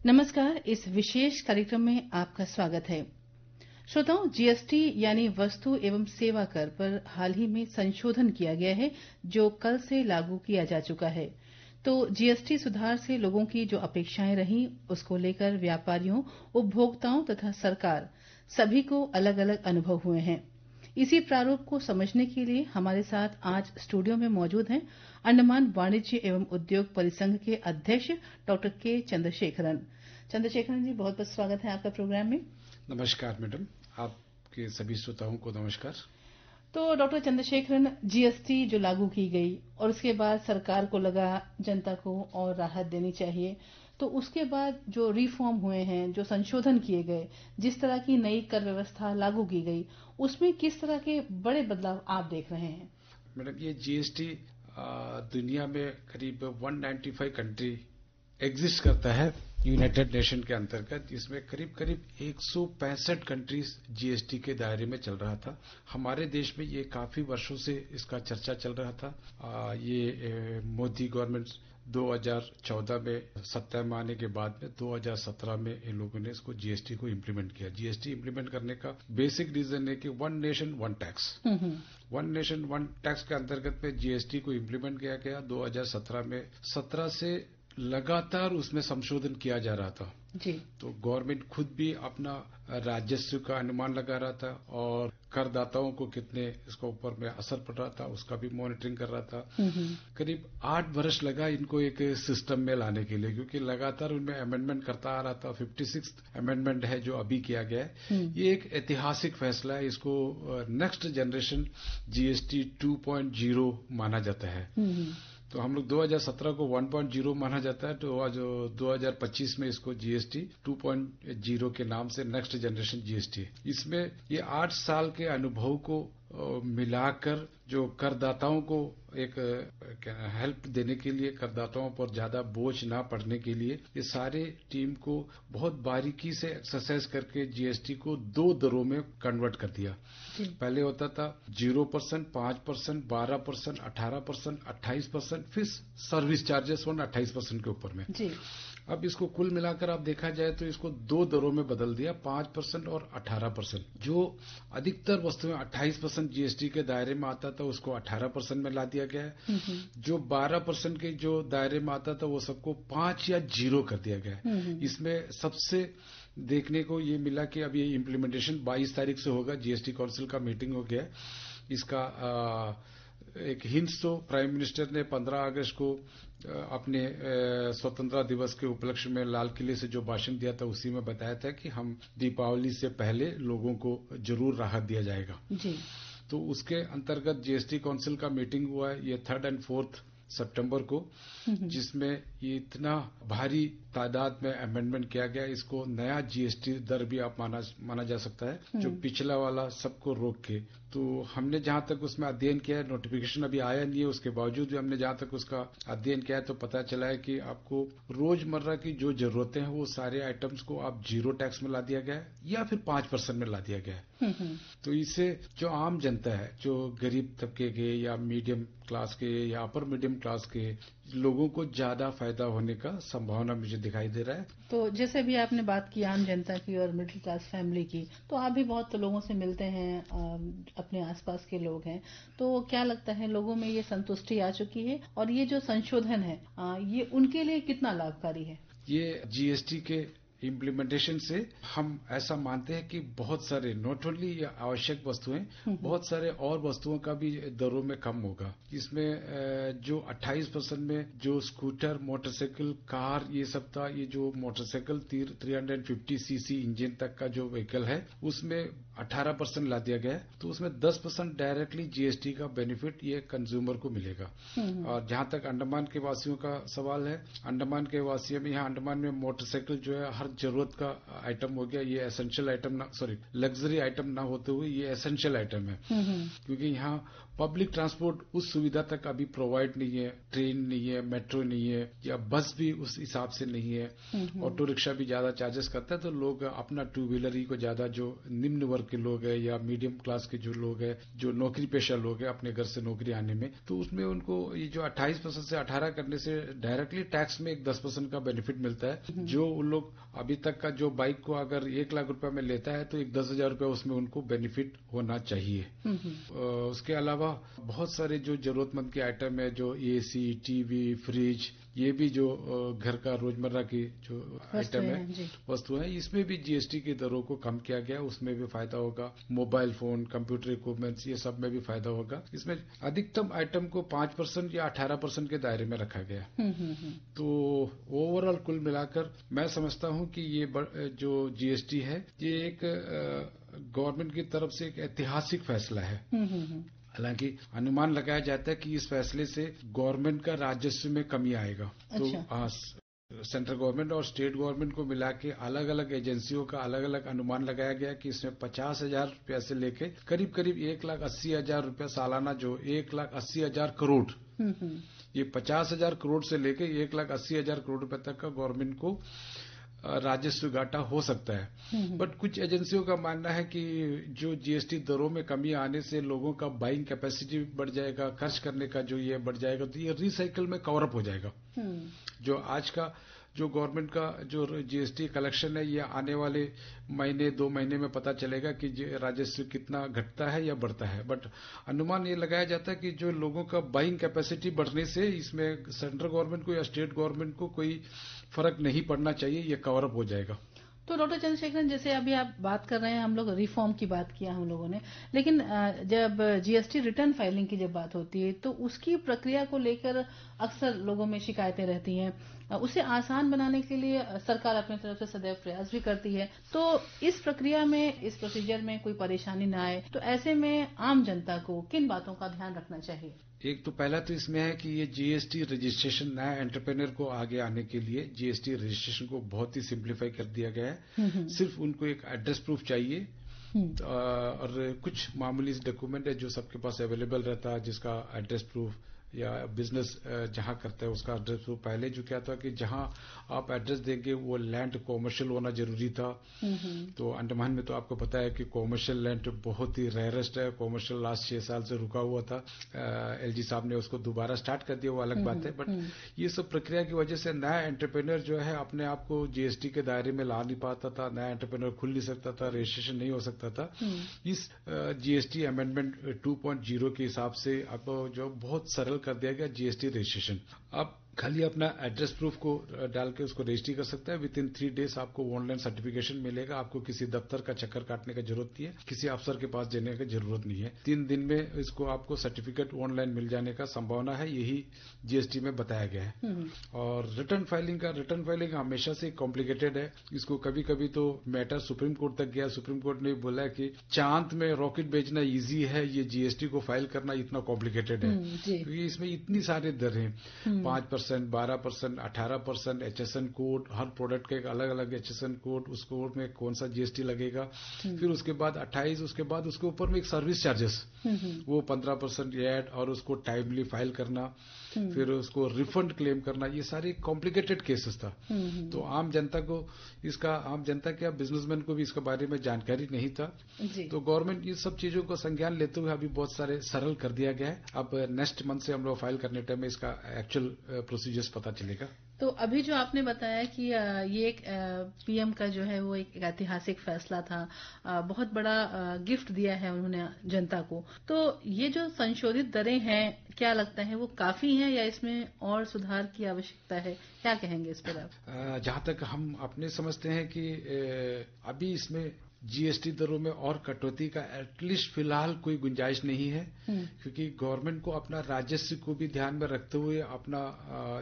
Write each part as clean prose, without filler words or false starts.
नमस्कार। इस विशेष कार्यक्रम में आपका स्वागत है। श्रोताओं, जीएसटी यानी वस्तु एवं सेवा कर पर हाल ही में संशोधन किया गया है, जो कल से लागू किया जा चुका है। तो जीएसटी सुधार से लोगों की जो अपेक्षाएं रहीं, उसको लेकर व्यापारियों, उपभोक्ताओं तथा सरकार सभी को अलग अलग अनुभव हुए हैं। इसी प्रारूप को समझने के लिए हमारे साथ आज स्टूडियो में मौजूद हैं अंडमान वाणिज्य एवं उद्योग परिसंघ के अध्यक्ष डॉक्टर के चंद्रशेखरन। चंद्रशेखरन जी, बहुत बहुत स्वागत है आपका प्रोग्राम में। नमस्कार मैडम, आपके सभी श्रोताओं को नमस्कार। तो डॉक्टर चंद्रशेखरन, जीएसटी जो लागू की गई और उसके बाद सरकार को लगा जनता को और राहत देनी चाहिए, तो उसके बाद जो रिफॉर्म हुए हैं, जो संशोधन किए गए, जिस तरह की नई कर व्यवस्था लागू की गई, उसमें किस तरह के बड़े बदलाव आप देख रहे हैं? मैडम, ये जीएसटी दुनिया में करीब 195 कंट्री एग्जिस्ट करता है यूनाइटेड नेशन के अंतर्गत, जिसमें करीब करीब 165 कंट्रीज जीएसटी के दायरे में चल रहा था। हमारे देश में ये काफी वर्षों से इसका चर्चा चल रहा था। ये मोदी गवर्नमेंट 2014 में सत्ता में आने के बाद में 2017 में इन लोगों ने इसको जीएसटी को इम्प्लीमेंट किया। जीएसटी इम्प्लीमेंट करने का बेसिक रीजन है कि one nation one tax. One nation one tax के अंतर्गत में जीएसटी को इम्प्लीमेंट किया गया 2017 में। 17 से लगातार उसमें संशोधन किया जा रहा था जी। तो गवर्नमेंट खुद भी अपना राजस्व का अनुमान लगा रहा था और करदाताओं को कितने इसका ऊपर में असर पड़ रहा था उसका भी मॉनिटरिंग कर रहा था। करीब 8 वर्ष लगा इनको एक सिस्टम में लाने के लिए, क्योंकि लगातार उनमें अमेंडमेंट करता आ रहा था। 56th अमेंडमेंट है जो अभी किया गया है। ये एक ऐतिहासिक फैसला है। इसको नेक्स्ट जनरेशन जीएसटी 2.0 माना जाता है। तो हम लोग 2017 को 1.0 माना जाता है, तो आज 2025 में इसको जीएसटी 2.0 के नाम से नेक्स्ट जनरेशन जीएसटी। इसमें ये 8 साल के अनुभव को मिलाकर जो करदाताओं को एक हेल्प देने के लिए, करदाताओं पर ज्यादा बोझ ना पड़ने के लिए, ये सारे टीम को बहुत बारीकी से एक्सरसाइज करके जीएसटी को 2 दरों में कन्वर्ट कर दिया। पहले होता था 0%, 5%, 12%, 18%, 28%, फिर सर्विस चार्जेस 28% के ऊपर में। अब इसको कुल मिलाकर आप देखा जाए तो इसको 2 दरों में बदल दिया, 5% और 18%। जो अधिकतर वस्तुएं 28% जीएसटी के दायरे में आता था उसको 18% में ला दिया गया है। जो 12% के जो दायरे में आता था वो सबको 5 या 0 कर दिया गया है। इसमें सबसे देखने को ये मिला कि अब ये इम्प्लीमेंटेशन 22 तारीख से होगा। जीएसटी काउंसिल का मीटिंग हो गया। इसका एक हिंट्स तो प्राइम मिनिस्टर ने 15 अगस्त को अपने स्वतंत्रता दिवस के उपलक्ष्य में लाल किले से जो भाषण दिया था उसी में बताया था कि हम दीपावली से पहले लोगों को जरूर राहत दिया जाएगा जी। तो उसके अंतर्गत जीएसटी काउंसिल का मीटिंग हुआ है ये 3rd और 4th सितंबर को, जिसमें ये इतना भारी तादाद में अमेंडमेंट किया गया। इसको नया जीएसटी दर भी आप माना जा सकता है, जो पिछला वाला सबको रोक के। तो हमने जहां तक उसमें अध्ययन किया है, नोटिफिकेशन अभी आया नहीं है, उसके बावजूद भी हमने जहां तक उसका अध्ययन किया है तो पता चला है कि आपको रोजमर्रा की जो जरूरतें हैं वो सारे आइटम्स को आप 0 टैक्स में ला दिया गया है या फिर 5% में ला दिया गया है। तो इससे जो आम जनता है, जो गरीब तबके के या मीडियम क्लास के या अपर मीडियम क्लास के लोगों को ज्यादा फायदा होने का संभावना मुझे दिखाई दे रहा है। तो जैसे भी आपने बात की आम जनता की और मिडिल क्लास फैमिली की, तो आप भी बहुत लोगों से मिलते हैं, अपने आसपास के लोग हैं, तो क्या लगता है लोगों में ये संतुष्टि आ चुकी है और ये जो संशोधन है ये उनके लिए कितना लाभकारी है? ये जीएसटी के इम्प्लीमेंटेशन से हम ऐसा मानते हैं कि बहुत सारे नॉट ओनली आवश्यक वस्तुएं, बहुत सारे और वस्तुओं का भी दरों में कम होगा। इसमें जो 28% में जो स्कूटर, मोटरसाइकिल, कार ये सब था, ये जो मोटरसाइकिल 350 सीसी इंजन तक का जो व्हीकल है उसमें 18% ला दिया गया है। तो उसमें 10% डायरेक्टली जीएसटी का बेनिफिट ये कंज्यूमर को मिलेगा। और जहां तक अंडमान के वासियों का सवाल है, अंडमान के वासियों में, यहाँ अंडमान में मोटरसाइकिल जो है हर जरूरत का आइटम हो गया। ये एसेंशियल आइटम ना, सॉरी लग्जरी आइटम ना होते हुए ये एसेंशियल आइटम है, क्योंकि यहाँ पब्लिक ट्रांसपोर्ट उस सुविधा तक अभी प्रोवाइड नहीं है, ट्रेन नहीं है, मेट्रो नहीं है, या बस भी उस हिसाब से नहीं है। ऑटो रिक्शा भी ज्यादा चार्जेस करता है, तो लोग अपना टू व्हीलर ही को ज्यादा, जो निम्न वर्ग के लोग हैं या मीडियम क्लास के जो लोग हैं, जो नौकरी पेशा लोग हैं अपने घर से नौकरी आने में, तो उसमें उनको ये जो 28% से 18 करने से डायरेक्टली टैक्स में एक 10% का बेनिफिट मिलता है। जो उन लोग अभी तक का जो बाइक को अगर 1 लाख रुपए में लेता है तो एक 10,000 रुपए उसमें उनको बेनिफिट होना चाहिए। उसके अलावा बहुत सारे जो जरूरतमंद के आइटम है, जो एसी, टीवी, फ्रिज, ये भी जो घर का रोजमर्रा की जो आइटम है, वस्तु है, इसमें भी जीएसटी की दरों को कम किया गया, उसमें भी फायदा होगा। मोबाइल फोन, कंप्यूटर इक्विपमेंट्स, ये सब में भी फायदा होगा। इसमें अधिकतम आइटम को 5% या 18% के दायरे में रखा गया। तो ओवरऑल कुल मिलाकर मैं समझता हूं कि ये जो जीएसटी है, ये एक गवर्नमेंट की तरफ से एक ऐतिहासिक फैसला है। हालांकि अनुमान लगाया जाता है कि इस फैसले से गवर्नमेंट का राजस्व में कमी आएगा। तो सेंट्रल गवर्नमेंट और स्टेट गवर्नमेंट को मिला के अलग अलग एजेंसियों का अलग अलग अनुमान लगाया गया कि इसमें 50,000 रुपया से लेके करीब करीब 1,80,000 रुपया सालाना, जो 1,80,000 करोड़, ये 50,000 करोड़ से लेके 1,80,000 करोड़ रुपए तक का गवर्नमेंट को राजस्व घाटा हो सकता है। बट कुछ एजेंसियों का मानना है कि जो जीएसटी दरों में कमी आने से लोगों का बाइंग कैपेसिटी बढ़ जाएगा, खर्च करने का जो ये बढ़ जाएगा, तो ये रिसाइकल में कवर अप हो जाएगा। जो आज का जो गवर्नमेंट का जो जीएसटी कलेक्शन है, ये आने वाले महीने 2 महीने में पता चलेगा कि राजस्व कितना घटता है या बढ़ता है। बट अनुमान ये लगाया जाता है कि जो लोगों का बाइंग कैपेसिटी बढ़ने से इसमें सेंट्रल गवर्नमेंट को या स्टेट गवर्नमेंट को कोई फर्क नहीं पड़ना चाहिए, ये कवर अप हो जाएगा। तो डॉक्टर चंद्रशेखरन, जैसे अभी आप बात कर रहे हैं, हम लोग रिफॉर्म की बात किया हम लोगों ने, लेकिन जब जीएसटी रिटर्न फाइलिंग की जब बात होती है तो उसकी प्रक्रिया को लेकर अक्सर लोगों में शिकायतें रहती हैं। उसे आसान बनाने के लिए सरकार अपनी तरफ से सदैव प्रयास भी करती है। तो इस प्रक्रिया में, इस प्रोसीजर में कोई परेशानी न आए, तो ऐसे में आम जनता को किन बातों का ध्यान रखना चाहिए? एक तो पहला तो इसमें है कि ये जीएसटी रजिस्ट्रेशन, नया एंटरप्रेन्योर को आगे आने के लिए जीएसटी रजिस्ट्रेशन को बहुत ही सिंप्लीफाई कर दिया गया है। सिर्फ उनको एक एड्रेस प्रूफ चाहिए और कुछ मामूली डॉक्यूमेंट है जो सबके पास अवेलेबल रहता है, जिसका एड्रेस प्रूफ या बिजनेस जहां करता है उसका एड्रेस प्रूफ। पहले जो क्या था कि जहां आप एड्रेस देंगे वो लैंड कॉमर्शियल होना जरूरी था। तो अंडमान में तो आपको पता है कि कॉमर्शियल लैंड बहुत ही रेयरेस्ट है। कॉमर्शियल लास्ट 6 साल से रुका हुआ था। एलजी साहब ने उसको दोबारा स्टार्ट कर दिया, वो अलग बात है। बट ये सब प्रक्रिया की वजह से नया एंटरप्रेन्योर जो है अपने आप को जीएसटी के दायरे में ला नहीं पाता था, नया एंटरप्रेन्योर खुल नहीं सकता था, रजिस्ट्रेशन नहीं हो सकता था। इस जीएसटी अमेंडमेंट 2.0 के हिसाब से अब जो बहुत सरल कर दिया गया जीएसटी रजिस्ट्रेशन। अब खाली अपना एड्रेस प्रूफ को डाल के उसको रजिस्ट्री कर सकता है। विद इन 3 डेज आपको ऑनलाइन सर्टिफिकेशन मिलेगा। आपको किसी दफ्तर का चक्कर काटने की जरूरत नहीं है, किसी अफसर के पास देने की जरूरत नहीं है। 3 दिन में इसको आपको सर्टिफिकेट ऑनलाइन मिल जाने का संभावना है, यही जीएसटी में बताया गया है। और रिटर्न फाइलिंग हमेशा से कॉम्प्लिकेटेड है। इसको कभी कभी तो मैटर सुप्रीम कोर्ट तक गया। सुप्रीम कोर्ट ने बोला कि चांद में रॉकेट भेजना ईजी है, ये जीएसटी को फाइल करना इतना कॉम्प्लिकेटेड है, क्योंकि इसमें इतनी सारे दर हैं, 5%, 12%, 18%, एचएसएन कोड, हर प्रोडक्ट का एक अलग अलग एचएसएन कोड, उस कोड में कौन सा जीएसटी लगेगा, फिर उसके बाद 28, उसके बाद उसके ऊपर में एक सर्विस चार्जेस, वो 15% ऐड, और उसको टाइमली फाइल करना, फिर उसको रिफंड क्लेम करना, ये सारे कॉम्प्लिकेटेड केसेस था। तो आम जनता क्या बिजनेसमैन को भी इसके बारे में जानकारी नहीं था। तो गवर्नमेंट ये सब चीजों को संज्ञान लेते हुए अभी बहुत सारे सरल कर दिया गया है। अब नेक्स्ट मंथ से हम लोग फाइल करने टाइम में इसका एक्चुअल प्रोसीजर्स पता चलेगा। तो अभी जो आपने बताया कि ये एक पीएम का जो है वो एक ऐतिहासिक फैसला था, बहुत बड़ा गिफ्ट दिया है उन्होंने जनता को। तो ये जो संशोधित दरें हैं, क्या लगता है वो काफी हैं या इसमें और सुधार की आवश्यकता है? क्या कहेंगे इस पर आप? जहां तक हम अपने समझते हैं कि अभी इसमें जीएसटी दरों में और कटौती का एटलीस्ट फिलहाल कोई गुंजाइश नहीं है, क्योंकि गवर्नमेंट को अपना राजस्व को भी ध्यान में रखते हुए अपना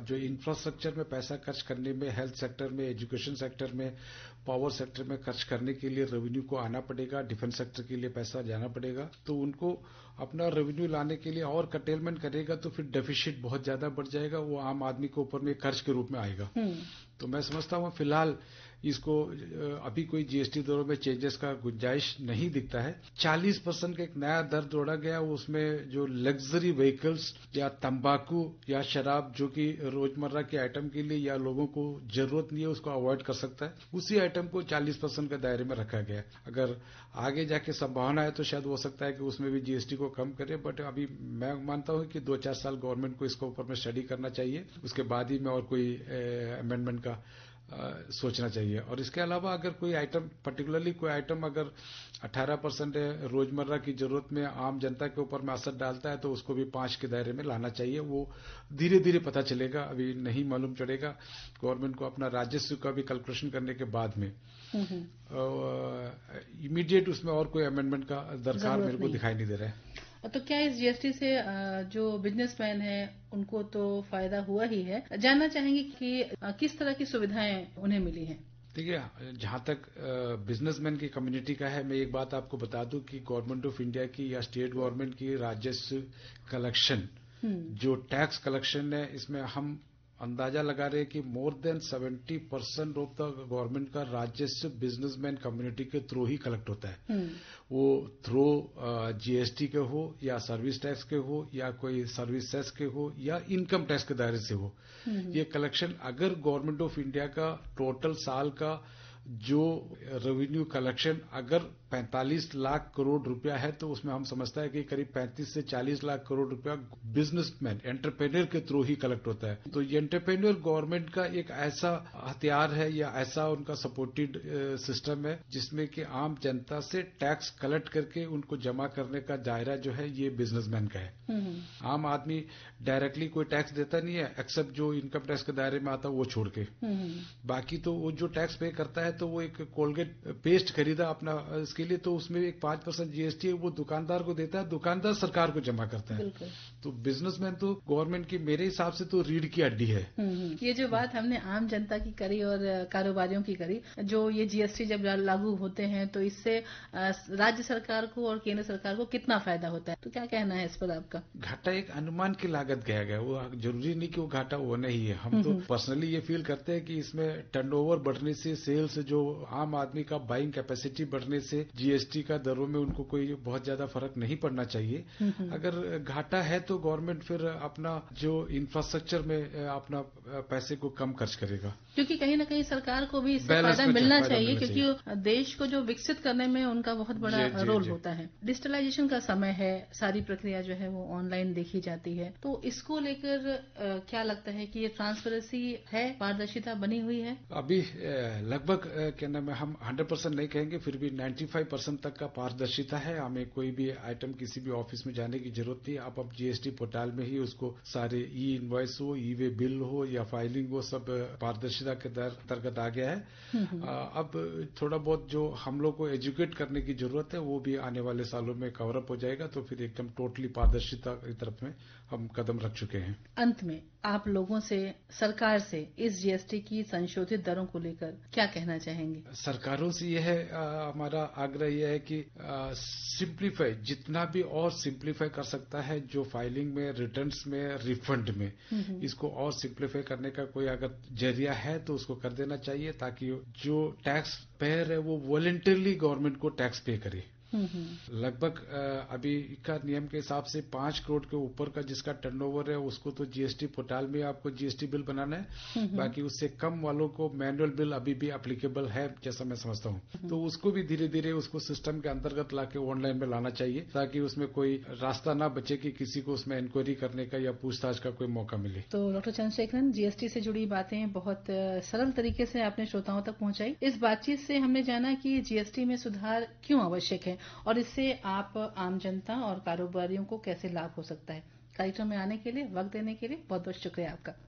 जो इंफ्रास्ट्रक्चर में पैसा खर्च करने में, हेल्थ सेक्टर में, एजुकेशन सेक्टर में, पावर सेक्टर में खर्च करने के लिए रेवेन्यू को आना पड़ेगा, डिफेंस सेक्टर के लिए पैसा जाना पड़ेगा। तो उनको अपना रेवेन्यू लाने के लिए और कटेलमेंट करेगा तो फिर डेफिसिट बहुत ज्यादा बढ़ जाएगा, वो आम आदमी के ऊपर में कर्ज के रूप में आएगा। तो मैं समझता हूँ फिलहाल इसको अभी कोई जीएसटी दरों में चेंजेस का गुंजाइश नहीं दिखता है। 40% का एक नया दर जोड़ा गया, उसमें जो लग्जरी व्हीकल्स या तंबाकू या शराब जो कि रोजमर्रा के आइटम के लिए या लोगों को जरूरत नहीं है उसको अवॉइड कर सकता है, उसी आइटम को 40% के दायरे में रखा गया है। अगर आगे जाके संभावना है तो शायद हो सकता है कि उसमें भी जीएसटी को कम करे, बट अभी मैं मानता हूं कि 2-4 साल गवर्नमेंट को इसके ऊपर में स्टडी करना चाहिए, उसके बाद ही में और कोई अमेंडमेंट का सोचना चाहिए। और इसके अलावा अगर कोई आइटम, पर्टिकुलरली कोई आइटम अगर 18% रोजमर्रा की जरूरत में आम जनता के ऊपर में असर डालता है तो उसको भी 5 के दायरे में लाना चाहिए। वो धीरे धीरे पता चलेगा, अभी नहीं मालूम चलेगा। गवर्नमेंट को अपना राजस्व का भी कैलकुलेशन करने के बाद में इमीडिएट उसमें और कोई अमेंडमेंट का दरकार मेरे को दिखाई नहीं दे रहा है। तो क्या इस जीएसटी से जो बिजनेसमैन है उनको तो फायदा हुआ ही है, जानना चाहेंगे कि किस तरह की सुविधाएं उन्हें मिली हैं? देखिए, जहां तक बिजनेसमैन की कम्युनिटी का है, मैं एक बात आपको बता दूं कि गवर्नमेंट ऑफ इंडिया की या स्टेट गवर्नमेंट की राजस्व कलेक्शन, जो टैक्स कलेक्शन है, इसमें हम अंदाजा लगा रहे हैं कि more than 70% of the government का राजस्व बिजनेसमैन कम्युनिटी के थ्रू ही कलेक्ट होता है। वो थ्रू जीएसटी के हो या सर्विस टैक्स के हो या कोई सर्विस सेस के हो या इनकम टैक्स के दायरे से हो। ये कलेक्शन अगर गवर्नमेंट ऑफ इंडिया का टोटल साल का जो रेवेन्यू कलेक्शन अगर 45 लाख करोड़ रुपया है तो उसमें हम समझता है कि करीब 35 से 40 लाख करोड़ रुपया बिजनेसमैन, एंटरप्रेन्योर के थ्रू ही कलेक्ट होता है। तो ये एंटरप्रेन्योर गवर्नमेंट का एक ऐसा हथियार है या ऐसा उनका सपोर्टेड सिस्टम है जिसमें कि आम जनता से टैक्स कलेक्ट करके उनको जमा करने का दायरा जो है ये बिजनेसमैन का है। आम आदमी डायरेक्टली कोई टैक्स देता नहीं है, एक्सेप्ट जो इनकम टैक्स के दायरे में आता है वो छोड़ के। बाकी तो वो जो टैक्स पे करता है, तो वो एक कोलगेट पेस्ट खरीदा अपना इसके लिए, तो उसमें एक 5% जीएसटी है, वो दुकानदार को देता है, दुकानदार सरकार को जमा करता है। तो बिजनेसमैन तो गवर्नमेंट की मेरे हिसाब से तो रीढ़ की हड्डी है। ये जो बात हमने आम जनता की करी और कारोबारियों की करी, जो ये जीएसटी जब लागू होते हैं तो इससे राज्य सरकार को और केंद्र सरकार को कितना फायदा होता है, तो क्या कहना है इस पर आपका? घाटा एक अनुमान की लागत कहा गया, वो जरूरी नहीं कि वो घाटा होना ही है। हम तो पर्सनली ये फील करते हैं कि इसमें टर्नओवर बढ़ने से, सेल्स, जो आम आदमी का बाइंग कैपेसिटी बढ़ने से जीएसटी का दरों में उनको कोई बहुत ज्यादा फर्क नहीं पड़ना चाहिए। अगर घाटा है तो गवर्नमेंट फिर अपना जो इंफ्रास्ट्रक्चर में अपना पैसे को कम खर्च करेगा, क्योंकि कहीं ना कहीं सरकार को भी इससे फायदा मिलना चाहिए, क्योंकि देश को जो विकसित करने में उनका बहुत बड़ा रोल होता है। डिजिटलाइजेशन का समय है, सारी प्रक्रिया जो है वो ऑनलाइन देखी जाती है, तो इसको लेकर क्या लगता है कि ये ट्रांसपेरेंसी है, पारदर्शिता बनी हुई है? अभी लगभग क्या नाम है, हम 100% नहीं कहेंगे, फिर भी 95% तक का पारदर्शिता है। हमें कोई भी आइटम किसी भी ऑफिस में जाने की जरूरत नहीं। आप अब जीएसटी पोर्टल में ही उसको सारे ई इनवॉइस हो, ई वे बिल हो या फाइलिंग हो, सब पारदर्शिता के अंतर्गत आ गया है। अब थोड़ा बहुत जो हम लोग को एजुकेट करने की जरूरत है वो भी आने वाले सालों में कवर अप हो जाएगा, तो फिर एकदम टोटली पारदर्शिता की तरफ में हम कदम रख चुके हैं। अंत में आप लोगों से, सरकार से इस जीएसटी की संशोधित दरों को लेकर क्या कहना चाहेंगे? सरकारों से यह है, हमारा आग्रह यह है कि सिंप्लीफाई, जितना भी और सिंप्लीफाई कर सकता है, जो फाइलिंग में, रिटर्न्स में, रिफंड में, इसको और सिंप्लीफाई करने का कोई अगर जरिया है तो उसको कर देना चाहिए, ताकि जो टैक्स पेयर है वो वॉलंटरली गवर्नमेंट को टैक्स पे करे। लगभग अभी का नियम के हिसाब से 5 करोड़ के ऊपर का जिसका टर्नओवर है उसको तो जीएसटी पोर्टल में आपको जीएसटी बिल बनाना है। बाकी उससे कम वालों को मैनुअल बिल अभी भी एप्लीकेबल है, जैसा मैं समझता हूँ। तो उसको भी धीरे धीरे उसको सिस्टम के अंतर्गत लाके ऑनलाइन में लाना चाहिए, ताकि उसमें कोई रास्ता ना बचे कि किसी को उसमें इंक्वायरी करने का या पूछताछ का कोई मौका मिले। तो डॉक्टर चंद्रशेखरन, जीएसटी से जुड़ी बातें बहुत सरल तरीके से आपने श्रोताओं तक पहुंचाई। इस बातचीत से हमने जाना कि जीएसटी में सुधार क्यों आवश्यक है और इससे आप आम जनता और कारोबारियों को कैसे लाभ हो सकता है। कार्यक्रम में आने के लिए, वक्त देने के लिए बहुत बहुत शुक्रिया आपका।